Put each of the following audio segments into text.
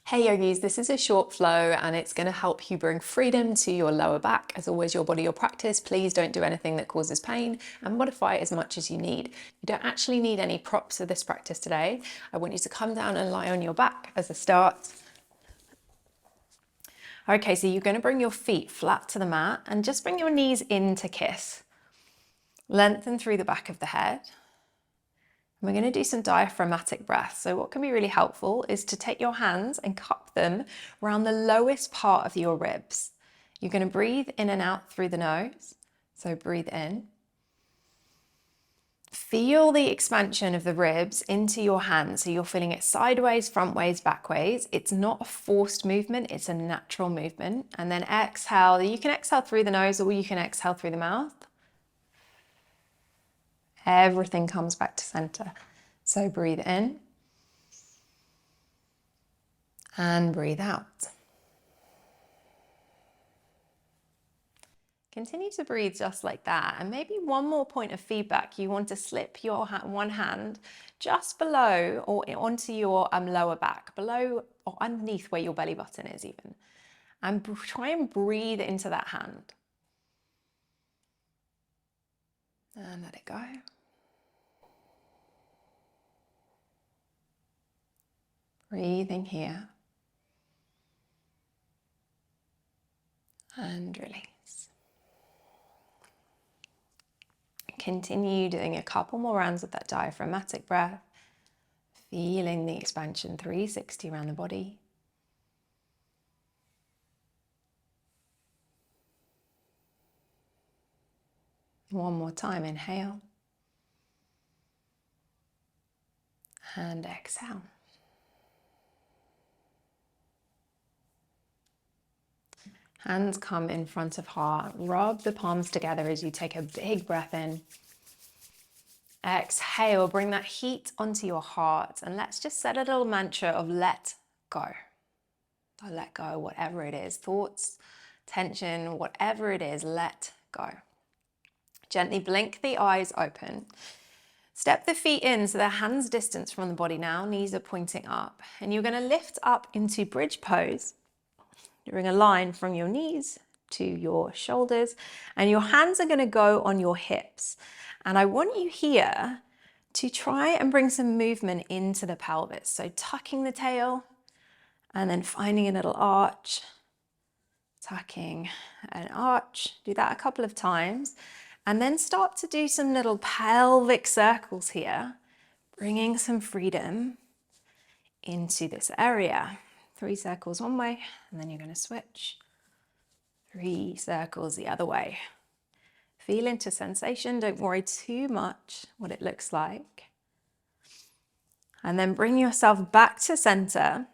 Hey yogis, this is a short flow and it's going to help you bring freedom to your lower back. As always, your body, your practice. Please don't do anything that causes pain and modify it as much as you need. You don't actually need any props for this practice today. I want you to come down and lie on your back as a start. Okay, so you're going to bring your feet flat to the mat and just bring your knees in to kiss. Lengthen through the back of the head. We're going to do some diaphragmatic breaths. So what can be really helpful is to take your hands and cup them around the lowest part of your ribs. You're going to breathe in and out through the nose. So breathe in. Feel the expansion of the ribs into your hands. So you're feeling it sideways, front ways, back ways. It's not a forced movement, it's a natural movement. And then exhale. You can exhale through the nose or you can exhale through the mouth. Everything comes back to center. So breathe in and breathe out. Continue to breathe just like that. And maybe one more point of feedback. You want to slip your one hand just below or onto your lower back, below or underneath where your belly button is even. And try and breathe into that hand. And let it go. Breathing here. And release. Continue doing a couple more rounds of that diaphragmatic breath. Feeling the expansion 360 around the body. One more time, inhale. And exhale. Hands come in front of heart. Rub the palms together as you take a big breath in. Exhale, bring that heat onto your heart. And let's just set a little mantra of let go. So let go, whatever it is, thoughts, tension, whatever it is, let go. Gently blink the eyes open. Step the feet in so they're hands distance from the body now. Knees are pointing up. And you're going to lift up into bridge pose. Bring a line from your knees to your shoulders and your hands are going to go on your hips. And I want you here to try and bring some movement into the pelvis. So tucking the tail and then finding a little arch, tucking an arch. Do that a couple of times and then start to do some little pelvic circles here, bringing some freedom into this area. 3 circles one way, and then you're going to switch. 3 circles the other way. Feel into sensation. Don't worry too much what it looks like. And then bring yourself back to center.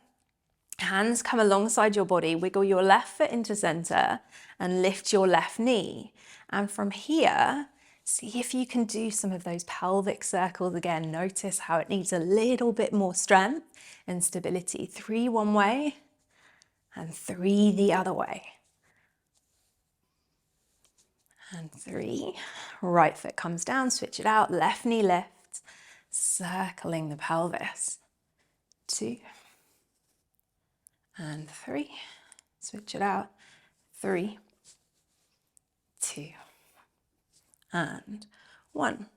Hands come alongside your body. Wiggle your left foot into center and lift your left knee. And from here, see if you can do some of those pelvic circles again. Notice how it needs a little bit more strength and stability. 3 one way and 3 the other way. And 3. Right foot comes down, switch it out. Left knee lifts, circling the pelvis. 2 and 3. Switch it out. 3, 2 and 1.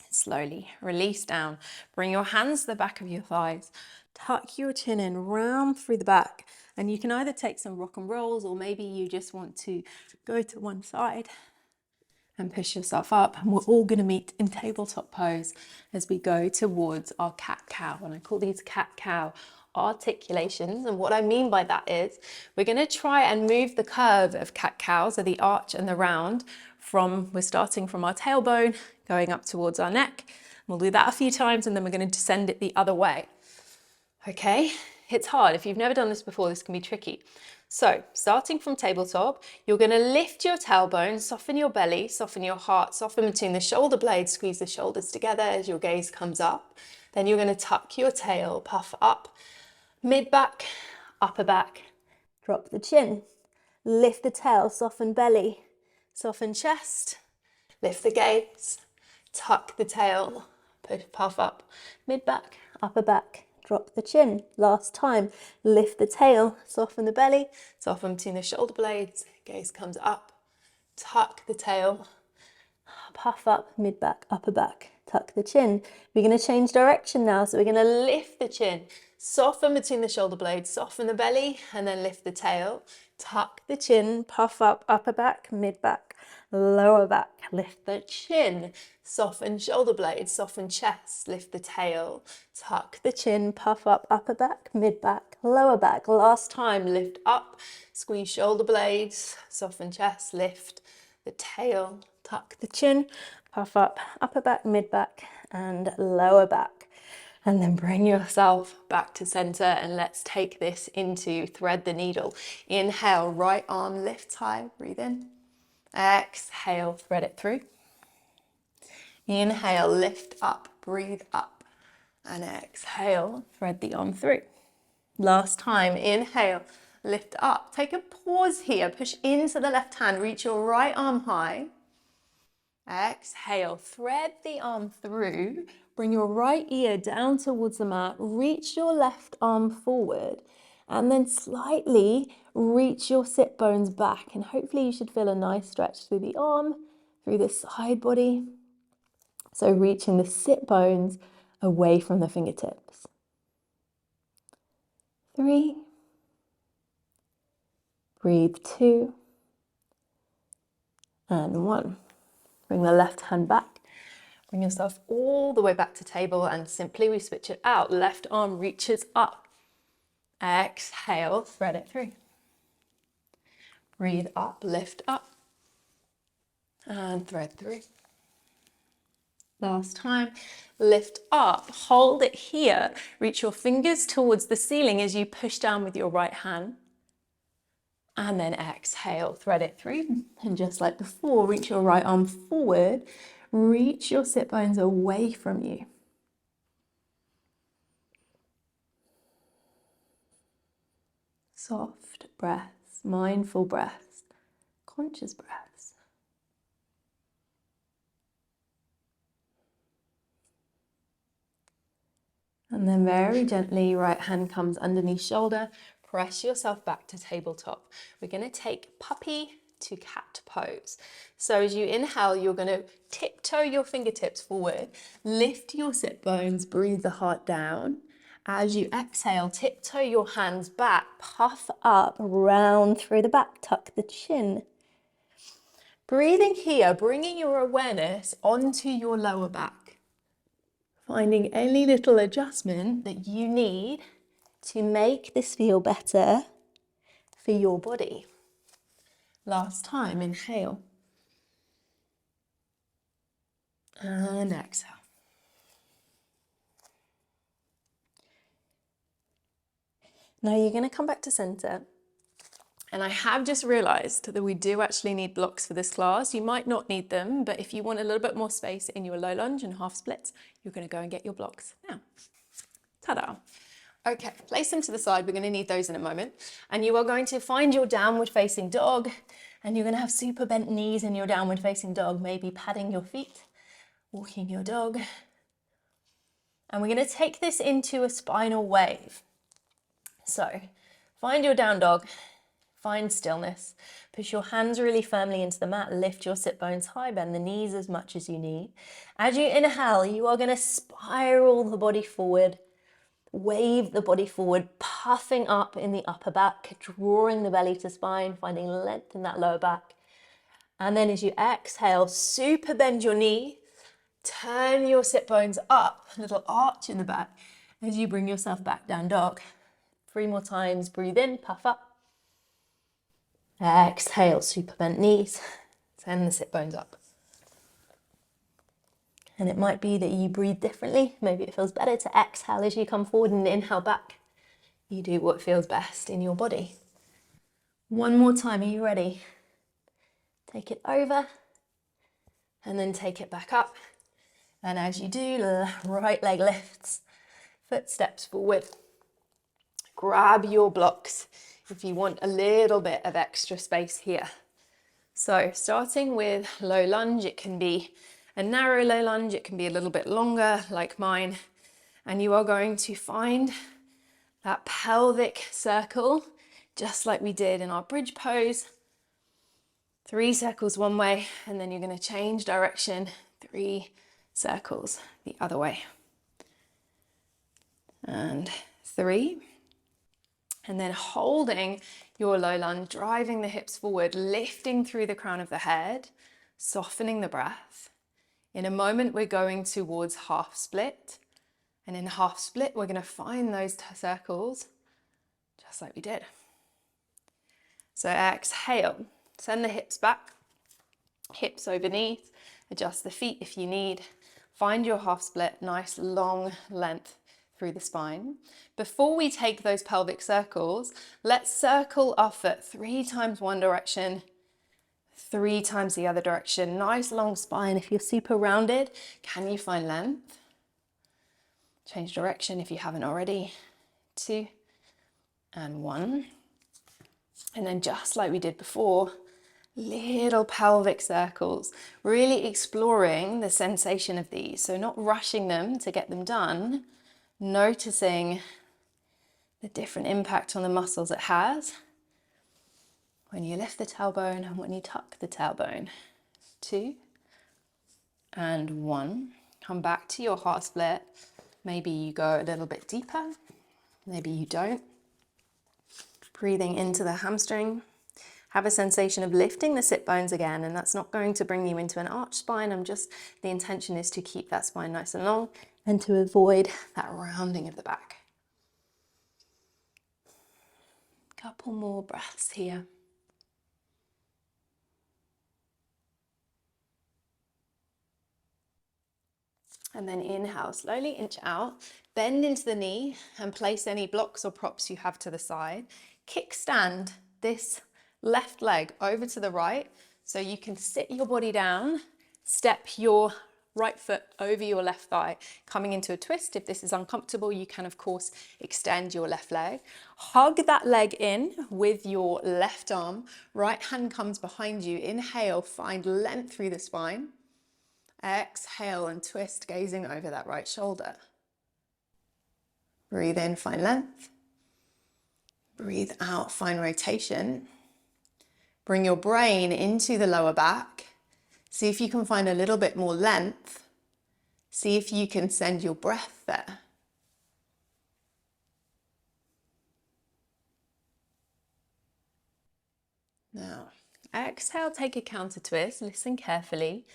Slowly release down. Bring your hands to the back of your thighs. Tuck your chin in, round through the back. And you can either take some rock and rolls or maybe you just want to go to one side and push yourself up. And we're all going to meet in tabletop pose as we go towards our cat-cow. And I call these cat-cow articulations. And what I mean by that is we're going to try and move the curve of cat-cow, so the arch and the round, we're starting from our tailbone, going up towards our neck. We'll do that a few times and then we're going to descend it the other way. Okay, it's hard. If you've never done this before, this can be tricky. So starting from tabletop, you're going to lift your tailbone, soften your belly, soften your heart, soften between the shoulder blades, squeeze the shoulders together as your gaze comes up. Then you're going to tuck your tail, puff up, mid back, upper back, drop the chin, lift the tail, soften belly, soften chest, lift the gaze, tuck the tail, puff up, mid back, upper back, drop the chin. Last time, lift the tail, soften the belly, soften between the shoulder blades, gaze comes up, tuck the tail, puff up, mid back, upper back, tuck the chin. We're going to change direction now, so we're going to lift the chin, soften between the shoulder blades, soften the belly, and then lift the tail, tuck the chin, puff up, upper back, mid back, lower back, lift the chin, soften shoulder blades, soften chest, lift the tail, tuck the chin, puff up, upper back, mid back, lower back. Last time, lift up, squeeze shoulder blades, soften chest, lift the tail, tuck the chin, puff up, upper back, mid back, and lower back. And then bring yourself back to center, and let's take this into thread the needle. Inhale, right arm lifts high, breathe in. Exhale, thread it through. Inhale, lift up, breathe up. And exhale, thread the arm through. Last time, inhale, lift up. Take a pause here, push into the left hand, reach your right arm high. Exhale, thread the arm through, bring your right ear down towards the mat, reach your left arm forward, and then slightly reach your sit bones back. And hopefully you should feel a nice stretch through the arm, through the side body. So reaching the sit bones away from the fingertips. 3. Breathe 2. And 1. Bring the left hand back. Bring yourself all the way back to table, and simply we switch it out. Left arm reaches up. Exhale, thread it through. Breathe up, lift up, and thread through. Last time, lift up, hold it here. Reach your fingers towards the ceiling as you push down with your right hand. And then exhale, thread it through. And just like before, reach your right arm forward. Reach your sit bones away from you. Soft breaths, mindful breaths, conscious breaths. And then very gently, right hand comes underneath shoulder. Press yourself back to tabletop. We're going to take puppy to cat pose. So as you inhale, you're going to tiptoe your fingertips forward, lift your sit bones, breathe the heart down. As you exhale, tiptoe your hands back, puff up, round through the back, tuck the chin. Breathing here, bringing your awareness onto your lower back. Finding any little adjustment that you need to make this feel better for your body. Last time, inhale. And exhale. Now you're going to come back to center. And I have just realized that we do actually need blocks for this class. You might not need them, but if you want a little bit more space in your low lunge and half splits, you're going to go and get your blocks now. Ta-da. Okay, place them to the side. We're going to need those in a moment. And you are going to find your downward facing dog, and you're going to have super bent knees in your downward facing dog, maybe padding your feet, walking your dog. And we're going to take this into a spinal wave. So find your down dog, find stillness, push your hands really firmly into the mat, lift your sit bones high, bend the knees as much as you need. As you inhale, you are going to spiral the body forward, wave the body forward, puffing up in the upper back, drawing the belly to spine, finding length in that lower back. And then as you exhale, super bend your knee, turn your sit bones up, a little arch in the back as you bring yourself back down dog. 3 more times, breathe in, puff up. Exhale, super bent knees, send the sit bones up. And it might be that you breathe differently. Maybe it feels better to exhale as you come forward and inhale back. You do what feels best in your body. 1 more time, are you ready? Take it over and then take it back up. And as you do, the right leg lifts, foot steps forward. Grab your blocks if you want a little bit of extra space here. So starting with low lunge, it can be a narrow low lunge, it can be a little bit longer like mine. And you are going to find that pelvic circle, just like we did in our bridge pose. 3 circles one way, and then you're going to change direction, 3 circles the other way. And 3. And then holding your low lunge, driving the hips forward, lifting through the crown of the head, softening the breath. In a moment, we're going towards half split. And in half split, we're going to find those circles just like we did. So exhale, send the hips back, hips over knees, adjust the feet if you need. Find your half split, nice long length through the spine. Before we take those pelvic circles, let's circle our foot 3 times one direction, 3 times the other direction. Nice long spine. If you're super rounded, can you find length? Change direction if you haven't already. 2 and 1. And then just like we did before, little pelvic circles, really exploring the sensation of these. So not rushing them to get them done, noticing the different impact on the muscles it has when you lift the tailbone and when you tuck the tailbone. 2 and 1. Come back to your heart split. Maybe you go a little bit deeper, maybe you don't. Breathing into the hamstring. Have a sensation of lifting the sit bones again, and that's not going to bring you into an arch spine. The intention is to keep that spine nice and long and to avoid that rounding of the back. Couple more breaths here. And then inhale, slowly inch out, bend into the knee and place any blocks or props you have to the side. Kickstand this left leg over to the right so you can sit your body down, step your right foot over your left thigh, coming into a twist. If this is uncomfortable, you can of course extend your left leg. Hug that leg in with your left arm. Right hand comes behind you. Inhale, find length through the spine. Exhale and twist, gazing over that right shoulder. Breathe in, find length. Breathe out, find rotation. Bring your brain into the lower back. See if you can find a little bit more length. See if you can send your breath there. Now, exhale, take a counter twist. Listen carefully.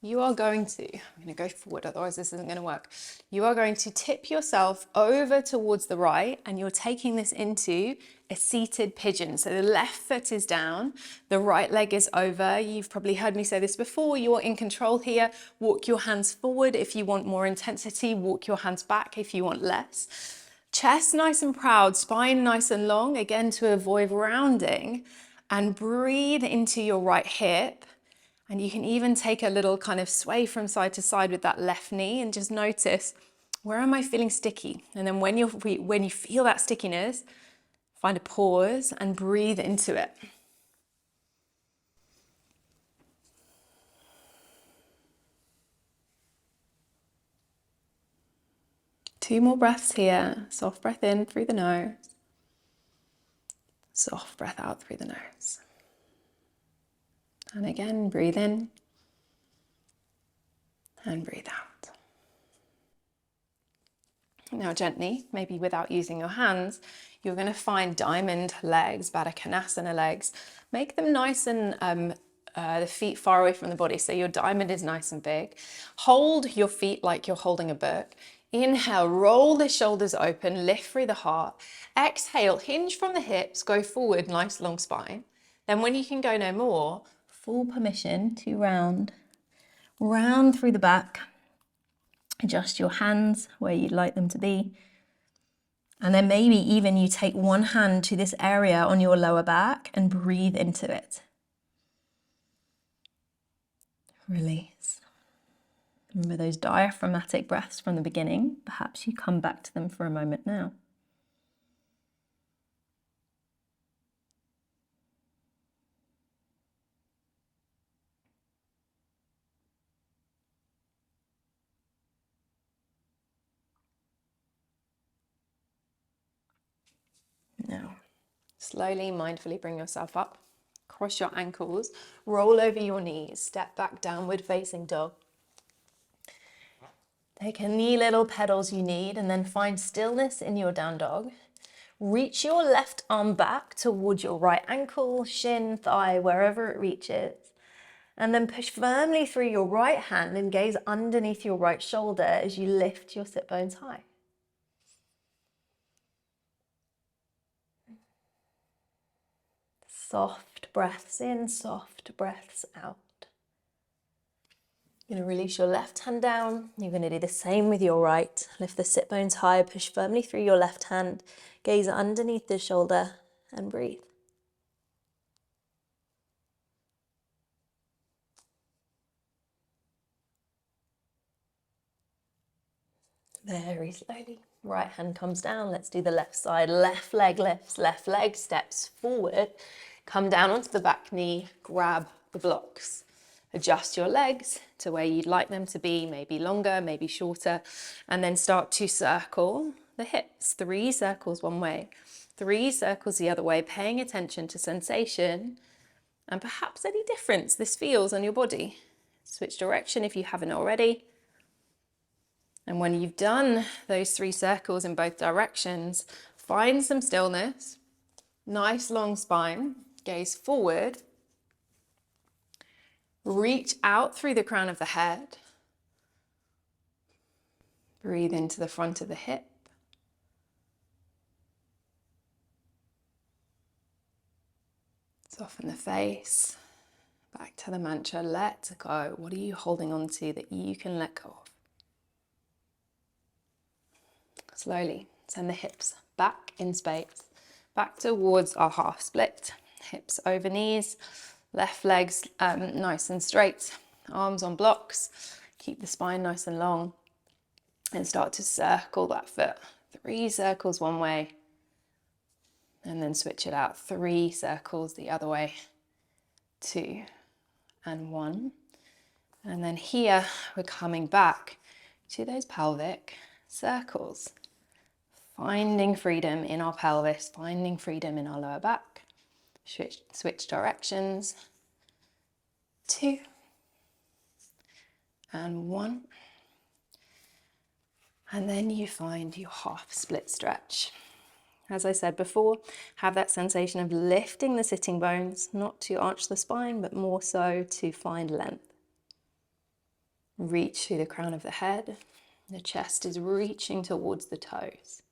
You are going to, I'm going to go forward, otherwise this isn't going to work. You are going to tip yourself over towards the right, and you're taking this into a seated pigeon. So the left foot is down, the right leg is over. You've probably heard me say this before. You're in control here. Walk your hands forward if you want more intensity. Walk your hands back if you want less. Chest nice and proud, spine nice and long, again to avoid rounding. And breathe into your right hip. And you can even take a little kind of sway from side to side with that left knee and just notice, where am I feeling sticky? And then when you feel that stickiness, find a pause and breathe into it. Two more breaths here. Soft breath in through the nose. Soft breath out through the nose. And again, breathe in and breathe out. Now gently, maybe without using your hands, you're going to find diamond legs, Baddha Konasana legs. Make them nice and the feet far away from the body, so your diamond is nice and big. Hold your feet like you're holding a book. Inhale, roll the shoulders open, lift through the heart. Exhale, hinge from the hips, go forward, nice long spine. Then when you can go no more, full permission to round through the back. Adjust your hands where you'd like them to be. And then maybe even you take one hand to this area on your lower back and breathe into it. Release. Remember those diaphragmatic breaths from the beginning. Perhaps you come back to them for a moment now. Slowly, mindfully bring yourself up. Cross your ankles, roll over your knees, step back, downward facing dog. Take any little pedals you need and then find stillness in your down dog. Reach your left arm back towards your right ankle, shin, thigh, wherever it reaches. And then push firmly through your right hand and gaze underneath your right shoulder as you lift your sit bones high. Soft breaths in, soft breaths out. You're going to release your left hand down. You're going to do the same with your right. Lift the sit bones high, push firmly through your left hand, gaze underneath the shoulder and breathe. Very slowly. Right hand comes down. Let's do the left side. Left leg lifts, left leg steps forward. Come down onto the back knee, grab the blocks. Adjust your legs to where you'd like them to be, maybe longer, maybe shorter, and then start to circle the hips. 3 circles one way, 3 circles the other way, paying attention to sensation and perhaps any difference this feels on your body. Switch direction if you haven't already. And when you've done those 3 circles in both directions, find some stillness, nice long spine, gaze forward, reach out through the crown of the head, breathe into the front of the hip, soften the face, back to the mantra, let go. What are you holding on to that you can let go of? Slowly send the hips back in space, back towards our half split, hips over knees, left legs nice and straight, arms on blocks, keep the spine nice and long, and start to circle that foot. 3 circles one way, and then switch it out. 3 circles the other way, 2 and 1. And then here we're coming back to those pelvic circles. Finding freedom in our pelvis, finding freedom in our lower back. Switch directions. 2 and 1. And then you find your half split stretch. As I said before, have that sensation of lifting the sitting bones, not to arch the spine, but more so to find length. Reach through the crown of the head. The chest is reaching towards the toes.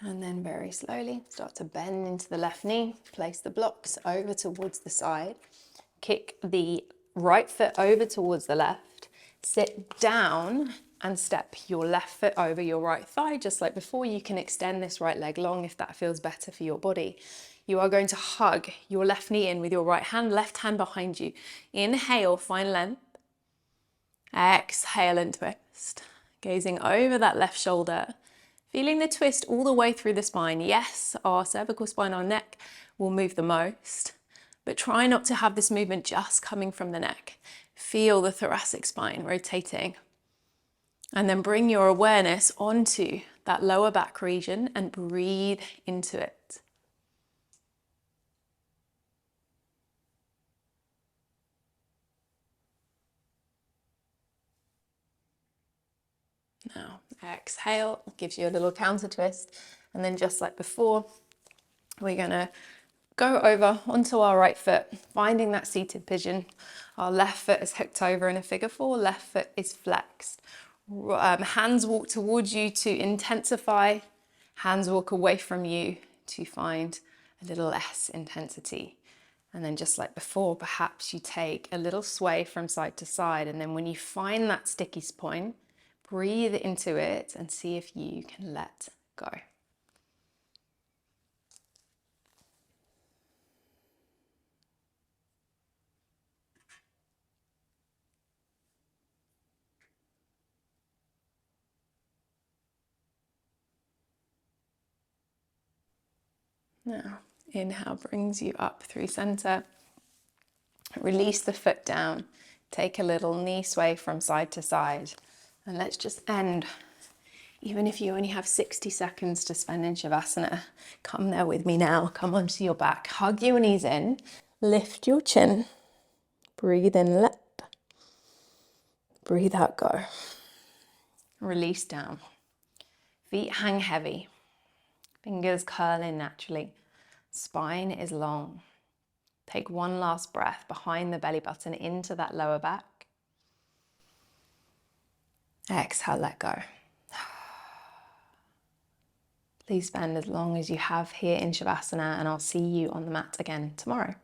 And then very slowly start to bend into the left knee, place the blocks over towards the side, kick the right foot over towards the left, sit down and step your left foot over your right thigh, just like before. You can extend this right leg long if that feels better for your body. You are going to hug your left knee in with your right hand, left hand behind you. Inhale, find length. Exhale and twist. Gazing over that left shoulder. Feeling the twist all the way through the spine. Yes, our cervical spine, our neck will move the most, but try not to have this movement just coming from the neck. Feel the thoracic spine rotating. And then bring your awareness onto that lower back region and breathe into it. Now, exhale, gives you a little counter twist. And then just like before, we're gonna go over onto our right foot, finding that seated pigeon. Our left foot is hooked over in a figure 4, left foot is flexed. Hands walk towards you to intensify, hands walk away from you to find a little less intensity. And then just like before, perhaps you take a little sway from side to side, and then when you find that sticky point, breathe into it and see if you can let go. Now, inhale brings you up through center. Release the foot down. Take a little knee sway from side to side. And let's just end. Even if you only have 60 seconds to spend in Shavasana, come there with me now. Come onto your back. Hug your knees in. Lift your chin. Breathe in, let. Breathe out, go. Release down. Feet hang heavy. Fingers curl in naturally. Spine is long. Take one last breath behind the belly button into that lower back. Exhale, let go. Please spend as long as you have here in Shavasana, and I'll see you on the mat again tomorrow.